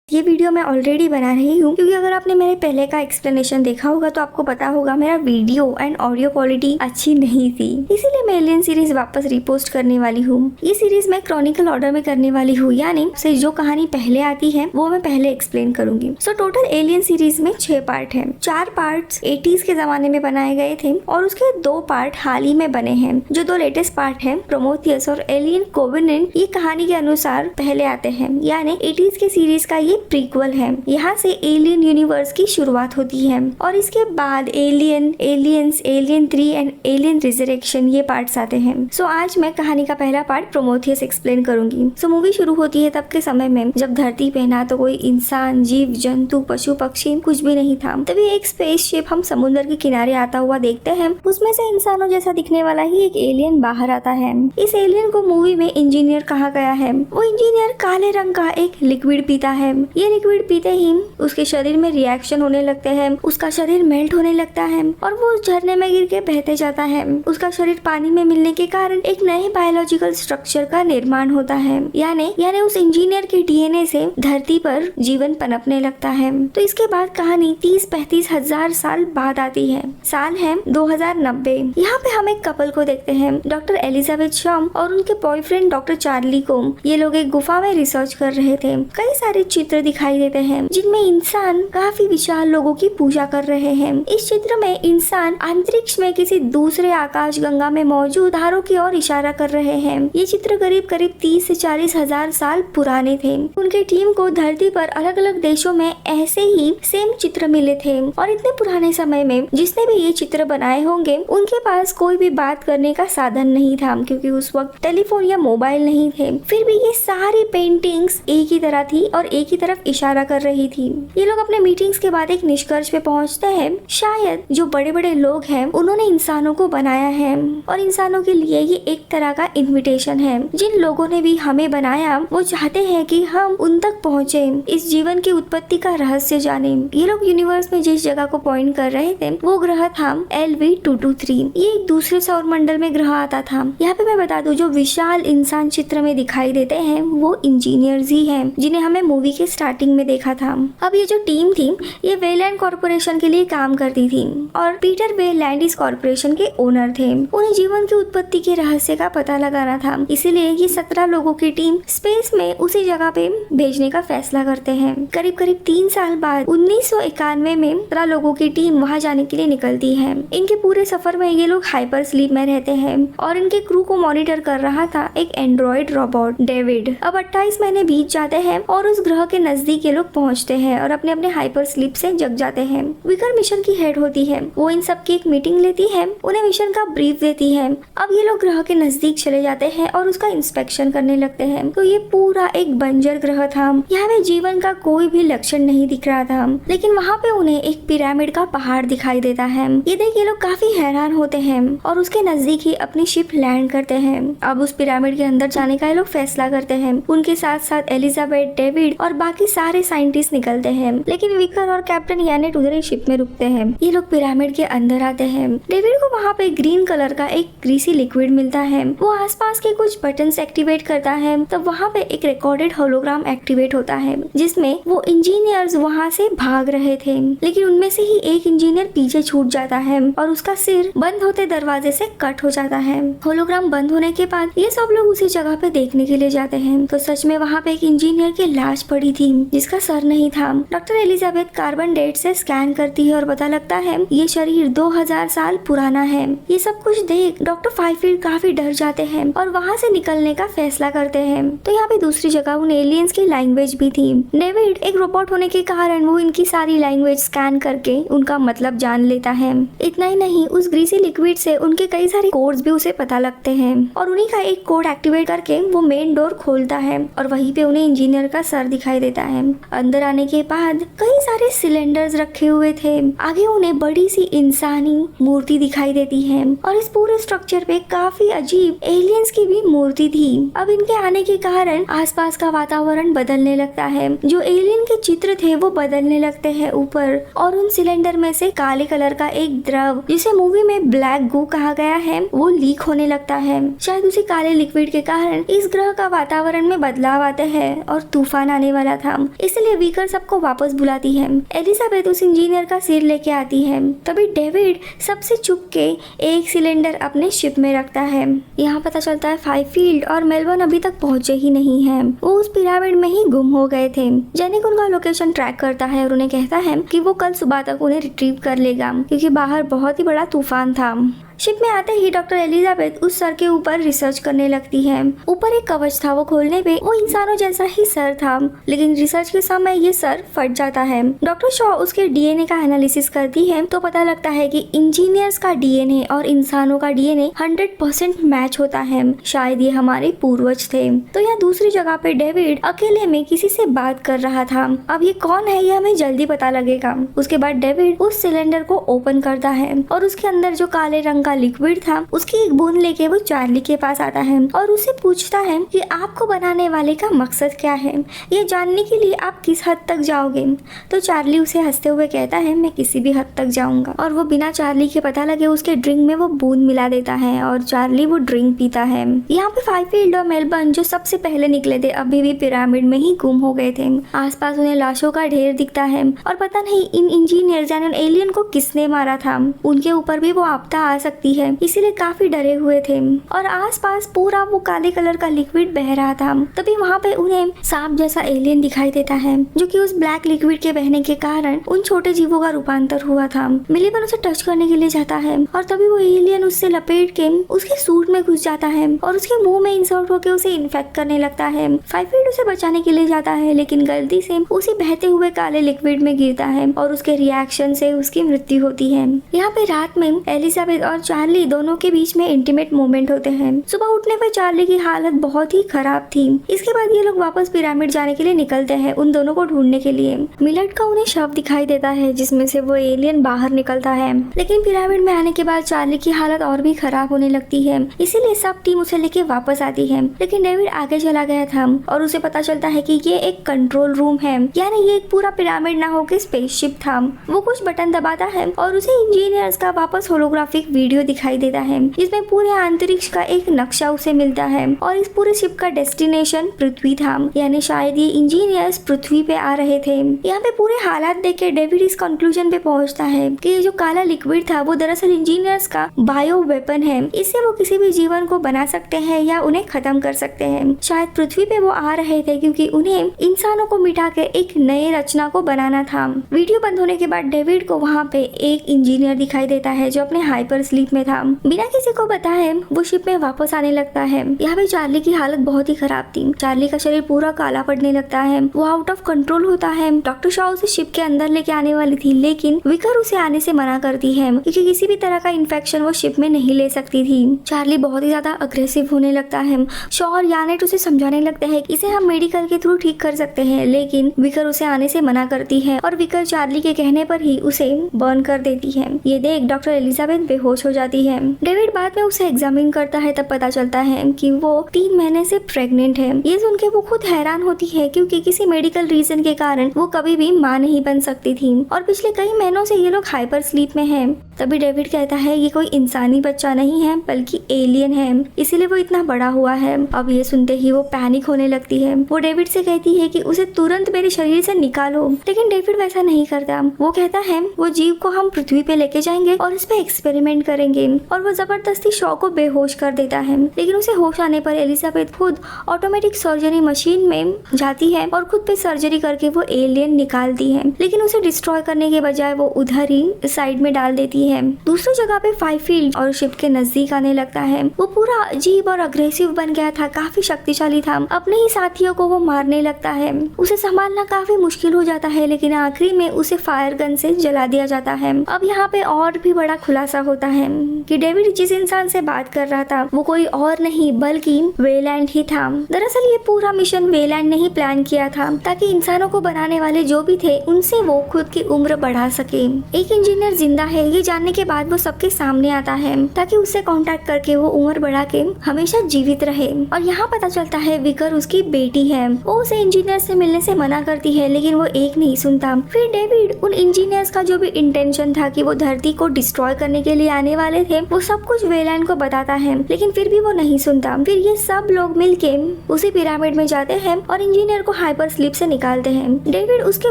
ये वीडियो मैं ऑलरेडी बना रही हूँ क्योंकि अगर आपने मेरे पहले का एक्सप्लेनेशन देखा होगा तो आपको पता होगा मेरा वीडियो एंड ऑडियो क्वालिटी अच्छी नहीं थी, इसीलिए मैं एलियन सीरीज वापस रिपोस्ट करने वाली हूँ। ये सीरीज मैं क्रॉनिकल ऑर्डर में करने वाली हूँ, यानी से जो कहानी पहले आती है वो मैं पहले एक्सप्लेन करूंगी। सो टोटल एलियन सीरीज में 6 पार्ट है। 4 पार्ट 80s के जमाने में बनाए गए थे और उसके 2 पार्ट हाल ही में बने हैं। जो 2 लेटेस्ट पार्ट है प्रोमेथियस और एलियन कोवेनेंट, ये कहानी के अनुसार पहले आते हैं, यानी 80s के सीरीज का ये प्रीक्वल है। यहाँ से एलियन यूनिवर्स की शुरुआत होती है और इसके बाद alien, aliens, alien 3 and alien resurrection ये पार्ट्स आते हैं। सो आज मैं कहानी का पहला पार्ट प्रोमेथियस एक्सप्लेन करूंगी। सो मूवी शुरू होती है तब के समय में जब धरती पे ना तो कोई इंसान, जीव जंतु, पशु पक्षी कुछ भी नहीं था। तभी एक स्पेसशिप हम समुद्र के किनारे आता हुआ देखते हैं। उसमें से इंसानों जैसा दिखने वाला ही एक एलियन बाहर आता है। इस एलियन को मूवी में इंजीनियर कहा गया है। वो इंजीनियर काले रंग का एक लिक्विड पीता है। ये लिक्विड पीते ही उसके शरीर में रिएक्शन होने लगते हैं, उसका शरीर मेल्ट होने लगता है और वो झरने में गिर के बहते जाता है। उसका शरीर पानी में मिलने के कारण एक नए बायोलॉजिकल स्ट्रक्चर का निर्माण होता है, यानी उस इंजीनियर के डीएनए से धरती पर जीवन पनपने लगता है। तो इसके बाद कहानी 30-35 हजार साल बाद आती है। साल है 2090। यहाँ पे हम एक कपल को देखते हैं, डॉक्टर एलिजाबेथ शॉम और उनके बॉयफ्रेंड डॉक्टर चार्ली को। ये लोग एक गुफा में रिसर्च कर रहे थे। कई सारे चित्र दिखाई देते हैं जिनमें इंसान काफी विशाल लोगों की पूजा कर रहे हैं। इस चित्र में इंसान अंतरिक्ष में किसी दूसरे आकाश गंगा में मौजूद तारों की ओर इशारा कर रहे हैं। ये चित्र करीब 30 से 40 हजार साल पुराने थे। उनके टीम को धरती पर अलग अलग देशों में ऐसे ही सेम चित्र मिले थे और इतने पुराने समय में जिसने भी ये चित्र बनाए होंगे उनके पास कोई भी बात करने का साधन नहीं था, क्योंकि उस वक्त टेलीफोन या मोबाइल नहीं थे। फिर भी ये सारी पेंटिंग्स एक ही तरह थी और एक ही तरफ इशारा कर रही थी। ये लोग अपने मीटिंग्स के बाद एक निष्कर्ष पे पहुंचते हैं, शायद जो बड़े बड़े लोग हैं उन्होंने इंसानों को बनाया है और इंसानों के लिए ये एक तरह का इन्विटेशन है। जिन लोगों ने भी हमें बनाया वो चाहते हैं कि हम उन तक पहुंचे, इस जीवन की उत्पत्ति का रहस्य जाने। ये लोग यूनिवर्स में जिस जगह को पॉइंट कर रहे थे वो ग्रह था LV-223। ये एक दूसरे सौर मंडल में ग्रह आता था। यहाँ पे मैं बता दूं, जो विशाल इंसान चित्र में दिखाई देते हैं वो इंजीनियर्स ही हैं जिन्हें हमें मूवी के स्टार्टिंग में देखा था। अब ये जो टीम थी ये वेलैंड कॉर्पोरेशन के लिए काम करती थी और पीटर वेलैंड इस कॉर्पोरेशन के ओनर थे। उन्हें जीवन की उत्पत्ति के रहस्य का पता लगाना था, इसीलिए ये 17 लोगों की टीम स्पेस में उसी जगह पे भेजने का फैसला करते हैं। करीब 3 साल बाद 1991 में 17 लोगों की टीम वहाँ जाने के लिए निकलती है। इनके पूरे सफर में ये लोग हाइपर स्लीप में रहते हैं और इनके क्रू को मॉनिटर कर रहा था एक एंड्रॉइड रोबोट डेविड। अब 28 महीने बीत जाते हैं और उस ग्रह के नजदीक ये लोग पहुंचते हैं और अपने अपने हाइपर स्लीप से जग जाते हैं। विकर मिशन की हेड होती है, वो इन सब की एक मीटिंग लेती है, उन्हें मिशन का ब्रीफ देती है। अब ये लोग ग्रह के नजदीक चले जाते हैं और उसका इंस्पेक्शन करने लगते हैं। तो ये पूरा एक बंजर ग्रह था, यहाँ पे जीवन का कोई भी लक्षण नहीं दिख रहा था, लेकिन वहाँ पे उन्हें एक पिरामिड का पहाड़ दिखाई देता है। ये देख ये लोग काफी हैरान होते हैं और उसके नजदीक ही अपनी शिप लैंड करते हैं। अब उस पिरामिड के अंदर जाने का ये लोग फैसला करते हैं। उनके साथ साथ एलिजाबेथ, डेविड और बाकी सारे साइंटिस्ट निकलते हैं, लेकिन विकर और कैप्टन यानेट उधर ही शिप में रुकते हैं। ये लोग पिरामिड के अंदर आते हैं। डेविड को वहाँ पे ग्रीन कलर का एक ग्रीसी लिक्विड मिलता है। वो आसपास के कुछ बटन्स एक्टिवेट करता है, तब वहाँ पे एक रिकॉर्डेड होलोग्राम एक्टिवेट होता है जिसमें वो इंजीनियर्स वहाँ से भाग रहे थे, लेकिन उनमें से ही एक इंजीनियर पीछे छूट जाता है और उसका सिर बंद होते दरवाजे से कट हो जाता है। होलोग्राम बंद होने के बाद ये सब लोग उसी जगह पे देखने के लिए जाते हैं, तो सच में वहाँ पे एक इंजीनियर की लाश पड़ी थी जिसका सर नहीं था। डॉक्टर एलिजाबेथ कार्बन डेट से स्कैन करती है और पता लगता है ये शरीर 2000 साल पुराना है। ये सब कुछ देख डॉक्टर फाइफील्ड काफी डर जाते हैं और वहाँ से निकलने का फैसला करते हैं। तो यहाँ पे दूसरी जगह उन एलियंस की लैंग्वेज भी थी। डेविड एक रोबोट होने के कारण वो इनकी सारी लैंग्वेज स्कैन करके उनका मतलब जान लेता है। इतना ही नहीं, उस ग्रीसी लिक्विड से उनके कई सारे कोड्स भी उसे पता लगते हैं और उन्हीं का एक कोड एक्टिवेट करके वो मेन डोर खोलता है और वहीं पे उन्हें इंजीनियर का सर दिखाई देता है। अंदर आने के बाद कई सारे सिलेंडर्स रखे हुए थे। आगे उन्हें बड़ी सी इंसानी मूर्ति दिखाई देती है और इस पूरे स्ट्रक्चर पे काफी अजीब एलियंस की भी मूर्ति थी। अब इनके आने के कारण आसपास का वातावरण बदलने लगता है। जो एलियन के चित्र थे वो बदलने लगते हैं ऊपर और उन सिलेंडर में से काले कलर का एक द्रव, जिसे मूवी में ब्लैक गू कहा गया है, वो लीक होने लगता है। शायद उसी काले लिक्विड के कारण इस ग्रह का वातावरण में बदलाव आते हैं और तूफान आने वाला गया था, इसलिए विकर सबको वापस बुलाती है। एलिजाबेथ उस इंजीनियर का सिर लेके आती है। तभी डेविड सबसे छुप के एक सिलेंडर अपने शिप में रखता है। यहाँ पता चलता है फाइफील्ड और मेलबर्न अभी तक पहुंचे ही नहीं है, वो उस पिरामिड में ही गुम हो गए थे। जेनिक उनका लोकेशन ट्रैक करता है और उन्हें कहता है कि वो कल सुबह तक उन्हें रिट्रीव कर लेगा, क्योंकि बाहर बहुत ही बड़ा तूफान था। शिप में आते ही डॉक्टर एलिजाबेथ उस सर के ऊपर रिसर्च करने लगती है। ऊपर एक कवच था, वो खोलने पे वो इंसानों जैसा ही सर था, लेकिन रिसर्च के समय ये सर फट जाता है। डॉक्टर शॉ उसके डीएनए का एनालिसिस करती है तो पता लगता है कि इंजीनियर्स का डीएनए और इंसानों का डीएनए 100% मैच होता है। शायद ये हमारे पूर्वज थे। तो यहाँ दूसरी जगह पे डेविड अकेले में किसी से बात कर रहा था। अब ये कौन है ये हमें जल्दी पता लगेगा। उसके बाद डेविड उस सिलेंडर को ओपन करता है और उसके अंदर जो काले रंग का लिक्विड था उसकी एक बूंद लेके वो चार्ली के पास आता है और उसे पूछता है कि आपको बनाने वाले का मकसद क्या है, ये जानने के लिए आप किस हद तक जाओगे। तो चार्ली उसे हंसते हुए कहता है मैं किसी भी हद तक जाऊंगा, और वो बिना चार्ली के पता लगे उसके ड्रिंक में वो बूंद मिला देता है और चार्ली वो ड्रिंक पीता है। यहाँ पे फाइफील्ड और मेलबर्न जो सबसे पहले निकले थे अभी भी पिरामिड में ही गुम हो गए थे। आसपास उन्हें लाशों का ढेर दिखता है और पता नहीं इन इंजीनियर्स यानी एलियन को किसने मारा था। उनके ऊपर भी वो आपदा आ सकती है, इसीलिए काफी डरे हुए थे और आसपास पूरा वो काले कलर का लिक्विड बह रहा था। तभी वहाँ पे उन्हें सांप जैसा एलियन दिखाई देता है, जो कि उस ब्लैक लिक्विड के बहने के कारण उन छोटे जीवों का रूपांतर हुआ था। मिलीबन उसे टच करने के लिए जाता है और तभी वो एलियन उससे लपेट के उसके सूट में घुस जाता है और उसके मुंह में इंसर्ट होकर उसे इन्फेक्ट करने लगता है। फाइफील्ड उसे बचाने के लिए जाता है, लेकिन गलती से उसी बहते हुए काले लिक्विड में गिरता है और उसके रिएक्शन से उसकी मृत्यु होती है। यहाँ पे रात में एलिजाबेथ और चार्ली दोनों के बीच में इंटीमेट मोमेंट होते हैं। सुबह उठने पर चार्ली की हालत बहुत ही खराब थी। इसके बाद ये लोग वापस पिरामिड जाने के लिए निकलते हैं उन दोनों को ढूंढने के लिए। मिलट का उन्हें शव दिखाई देता है जिसमें से वो एलियन बाहर निकलता है, लेकिन पिरामिड में आने के बाद चार्ली की हालत और भी खराब होने लगती है, इसीलिए सब टीम उसे लेके वापस आती है। लेकिन डेविड आगे चला गया था और उसे पता चलता है कि ये एक कंट्रोल रूम है, यानी ये एक पूरा पिरामिड ना होकर स्पेसशिप था। वो कुछ बटन दबाता है और उसे इंजीनियर्स का वापस होलोग्राफिक वीडियो दिखाई देता है, जिसमें पूरे अंतरिक्ष का एक नक्शा उसे मिलता है और इस पूरे शिप का डेस्टिनेशन पृथ्वी था, यानी शायद ये इंजीनियर्स पृथ्वी पे आ रहे थे। यहाँ पे पूरे हालात देख के डेविड इस कंक्लूजन पे पहुंचता है कि ये जो काला लिक्विड था वो दरअसल इंजीनियर्स का बायो वेपन है। इससे वो किसी भी जीवन को बना सकते हैं या उन्हें खत्म कर सकते हैं। शायद पृथ्वी पे वो आ रहे थे क्योंकि उन्हें इंसानों को मिटा के एक नए रचना को बनाना था। वीडियो बंद होने के बाद डेविड को वहाँ पे एक इंजीनियर दिखाई देता है जो अपने हाइपर स्लीप में था। बिना किसी को बताए वो शिप में वापस आने लगता है। यहाँ पे चार्ली की हालत बहुत ही खराब थी। चार्ली का शरीर पूरा काला पड़ने लगता है, वो आउट ऑफ कंट्रोल होता है। डॉक्टर शॉ उसे शिप के अंदर लेके आने वाली थी, लेकिन विकर उसे आने से मना करती है क्योंकि किसी भी तरह का इन्फेक्शन वो शिप में नहीं ले सकती थी। चार्ली बहुत ही ज्यादा अग्रेसिव होने लगता है। शॉ और यानेट उसे समझाने लगते हैं कि इसे हम मेडिकल के थ्रू ठीक कर सकते हैं, लेकिन विकर उसे आने से मना करती है और विकर चार्ली के कहने पर ही उसे बर्न कर देती है। ये देख डॉक्टर एलिजाबेथ बेहोश हो जाती है। डेविड बाद में उसे एग्जामिन करता है, तब पता चलता है कि वो 3 महीने से प्रेग्नेंट है। ये सुन के वो खुद हैरान होती है क्योंकि किसी मेडिकल रीजन के कारण वो कभी भी माँ नहीं बन सकती थी और पिछले कई महीनों से ये लोग हाइपर स्लीप में हैं। तभी डेविड कहता है ये कोई इंसानी बच्चा नहीं है बल्कि एलियन है, इसीलिए वो इतना बड़ा हुआ है। अब ये सुनते ही वो पैनिक होने लगती है। वो डेविड से कहती है कि उसे तुरंत मेरे शरीर से निकालो, लेकिन डेविड वैसा नहीं करता। वो कहता है वो जीव को हम पृथ्वी पे लेके जाएंगे और इस पे एक्सपेरिमेंट करेंगे, और वो जबरदस्ती शॉ को बेहोश कर देता है। लेकिन उसे होश आने पर एलिजाबेथ खुद ऑटोमेटिक सर्जरी मशीन में जाती है और खुद पे सर्जरी करके वो एलियन निकालती है, लेकिन उसे डिस्ट्रॉय करने के बजाय वो उधर ही साइड में डाल देती है। दूसरी जगह पे फाइफील्ड और शिप के नजदीक आने लगता है। वो पूरा अजीब और अग्रेसिव बन गया था, काफी शक्तिशाली था। अपने ही साथियों को वो मारने लगता है। उसे संभालना काफी मुश्किल हो जाता है, लेकिन आखिरी में उसे फायर गन से जला दिया जाता है। अब यहाँ पे और भी बड़ा खुलासा होता है कि डेविड जिस इंसान से बात कर रहा था वो कोई और नहीं बल्कि वेलैंड ही था। दरअसल ये पूरा मिशन वेलैंड ने ही प्लान किया था ताकि इंसानों को बनाने वाले जो भी थे उनसे वो खुद की उम्र बढ़ा सके। एक इंजीनियर जिंदा है ये जानने के बाद वो सबके सामने आता है ताकि उससे कांटेक्ट करके वो उम्र बढ़ा के हमेशा जीवित रहे। और यहाँ पता चलता है विकर उसकी बेटी है। वो उसे इंजीनियर से मिलने से मना करती है लेकिन वो एक नहीं सुनता। फिर डेविड उन इंजीनियर्स का जो भी इंटेंशन था कि वो धरती को डिस्ट्रॉय करने के लिए आने वाले थे वो सब कुछ वेलैंड को बताता है, लेकिन फिर भी वो नहीं सुनता। फिर ये सब लोग मिलके उसी पिरामिड में जाते हैं और इंजीनियर को हाइपर स्लीप से निकालते हैं। डेविड उसके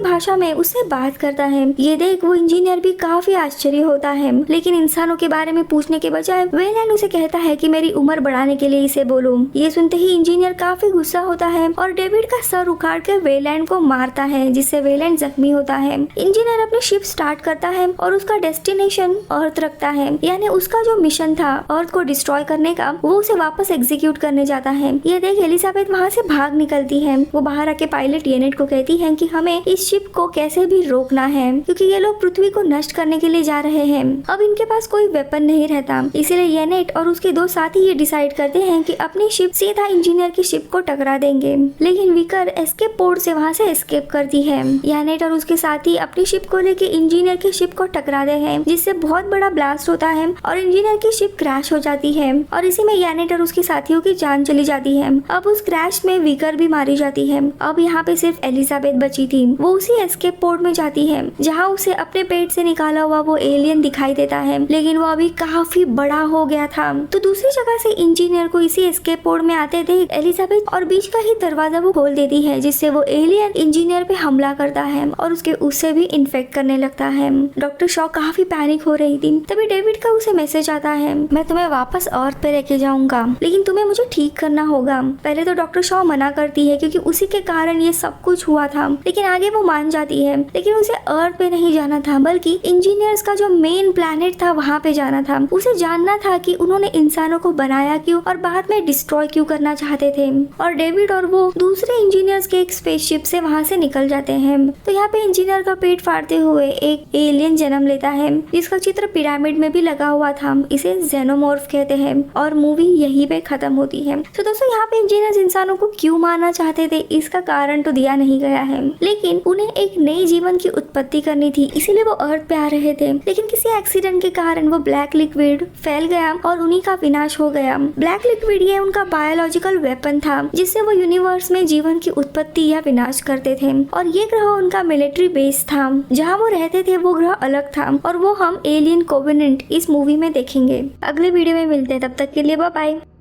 भाषा में उससे बात करता है। ये देख वो इंजीनियर भी काफी आश्चर्य होता है, लेकिन इंसानों के बारे में पूछने के बजाय वेलैंड उसे कहता है कि मेरी उम्र बढ़ाने के लिए इसे बोलो। ये सुनते ही इंजीनियर काफी गुस्सा होता है और डेविड का सर उखाड़ के वेलैंड को मारता है, जिससे वेलैंड जख्मी होता है। इंजीनियर अपनी शिप स्टार्ट करता है और उसका डेस्टिनेशन अर्थ रखता है, यानी उसका जो मिशन था अर्थ को डिस्ट्रॉय करने का वो उसे वापस एग्जीक्यूट करने जाता है। ये देख एलिजाबेथ वहाँ से भाग निकलती है। वो बाहर आके पायलट येनेट को कहती है कि हमें इस शिप को कैसे भी रोकना है क्योंकि ये लोग पृथ्वी को नष्ट करने के लिए जा रहे हैं। अब इनके पास कोई वेपन नहीं रहता, इसीलिए येनेट और उसके दो साथी ये डिसाइड करते हैं कि अपनी शिप सीधा इंजीनियर की शिप को टकरा देंगे। लेकिन विकर एस्केप पोर्ट से वहाँ से एस्केप करती है। येनेट और उसके साथी अपनी शिप को लेके इंजीनियर की शिप को टकराते हैं, जिससे बहुत बड़ा ब्लास्ट होता है और इंजीनियर की शिप क्रैश हो जाती है और इसी में येनेट और उसके साथियों की जान चली जाती है। अब उस क्रैश में विकर भी मारी जाती है। अब यहाँ पे सिर्फ एलिजाबेथ बची थी। वो उसी एस्केप पोर्ट में जाती है जहाँ उसे अपने पेट से निकाला हुआ वो एलियन दिखाई देता है, लेकिन वो अभी काफी बड़ा हो गया था। तो दूसरी जगह से इंजीनियर को इसी एस्केप पोर्ट में आते देख एलिजाबेथ और बीच का ही दरवाजा वो खोल देती है, जिससे वो एलियन इंजीनियर पे हमला करता है और उससे भी इन्फेक्ट करने लगता है। डॉक्टर शॉ काफी पैनिक हो रही थी। तभी डेविड का उसे मैसेज आता है, मैं तुम्हें वापस अर्थ पे लेके जाऊंगा लेकिन तुम्हें मुझे ठीक करना होगा। पहले तो डॉक्टर शॉ मना करती है क्योंकि उसी के कारण ये सब कुछ हुआ था, लेकिन आगे वो मान जाती है। लेकिन उसे अर्थ पे नहीं जाना था बल्कि इंजीनियर्स का जो मेन प्लैनेट था वहाँ पे जाना था। उसे जानना था कि उन्होंने इंसानों को बनाया क्यों और बाद में डिस्ट्रॉय क्यों करना चाहते थे। और डेविड और वो दूसरे इंजीनियर्स के एक स्पेसशिप से वहाँ से निकल जाते हैं। तो यहाँ पे इंजीनियर का पेट फाड़ते हुए एक एलियन जन्म लेता है, जिसका चित्र पिरामिड में भी लगा हुआ था। इसे जेनोमॉर्फ कहते हैं और मूवी यहीं पे खत्म होती है। तो दोस्तों यहाँ पे इंजीनियर्स इंसानों को क्यों मारना चाहते थे इसका कारण तो दिया नहीं गया है, लेकिन उन्हें एक नई जीवन की उत्पत्ति करनी थी, इसीलिए वो अर्थ पे आ रहे थे। लेकिन किसी एक्सीडेंट के कारण वो ब्लैक लिक्विड फैल गया और उन्हीं का विनाश हो गया। ब्लैक लिक्विड ये उनका बायोलॉजिकल वेपन था जिससे वो यूनिवर्स में जीवन की उत्पत्ति या विनाश करते थे। और ये ग्रह उनका मिलिट्री बेस था। जहाँ वो रहते थे वो ग्रह अलग था और वो हम एलियन कोवेनेंट इस मूवी में देखेंगे। अगले वीडियो में मिलते हैं, तब तक के लिए बाय बाय।